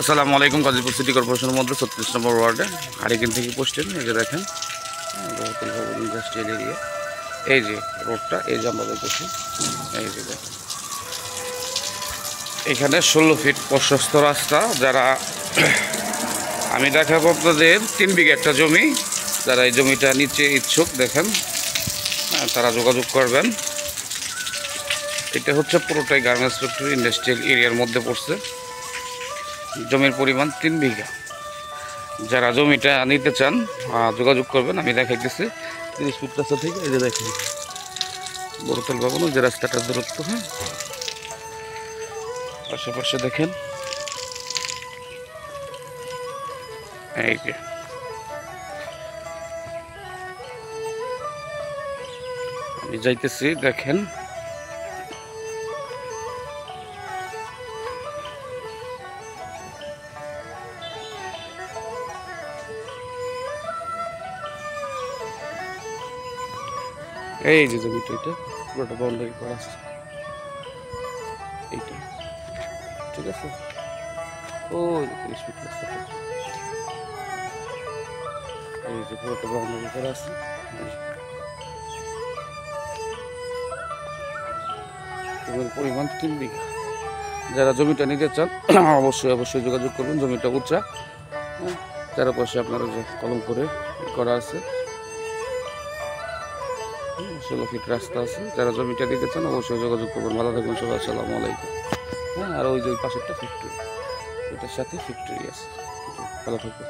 আসসালামু আলাইকুম। গাজীপুর সিটি কর্পোরেশনের মধ্যে 36 নম্বর ওয়ার্ডে হারিকেন থেকে পোস্টেন। এই যে দেখেন বহুতল ভবন ইন্ডাস্ট্রিয়াল এরিয়া। এই যে রোডটা, এই যে আমরা দেখতেছি, এই যে দেখেন এখানে 16 ফিট প্রশস্ত রাস্তা। যারা আমি দেখাবো আপনাদের 3 বিঘা একটা জমি, যারা এই জমিটা নিচে ইচ্ছুক দেখেন তারা যোগাযোগ করবেন। এটা হচ্ছে পুরোটাই গার্মেন্টস ফ্যাক্টরি ইন্ডাস্ট্রিয়াল এরিয়ার মধ্যে পড়ছে। জমির পরিমাণ 3 বিঘা। যারা জমিটা নিতে চান যোগাযোগ করবেন। আমি দেখাইতেছি 30 ফিট রাস্তা থেকে। এই যে দেখেন বড়তল ভবন, যে রাস্তাটার দূরত্ব, হ্যাঁ আশেপাশে দেখেন এই যে আমি যাইতেছি দেখেন এই যে জমিটা, এটা পুরোটা বাউন্ডারি করা আছে এইটা, ঠিক আছে। ওই 30 ফিট রাস্তাটা, এই যে পুরোটা বাউন্ডারি করা আছে। জমির পরিমাণ 3 বিঘা। যারা জমিটা নিতে চান অবশ্যই যোগাযোগ করবেন। জমিটা উঁচা, চারপাশে আপনারা যে কলম করে করা আছে, 16 ফিট রাস্তা আছে। যারা জমিটা দিতে চান অবশ্যই যোগাযোগ করবেন। ভালো থাকবেন সবাই, আসসালামু আলাইকুম। হ্যাঁ, আর ওই যে ওই পাশেরটা ফ্যাক্টরি, এটার সাথে ফ্যাক্টরি আছে। ভালো থাকবেন।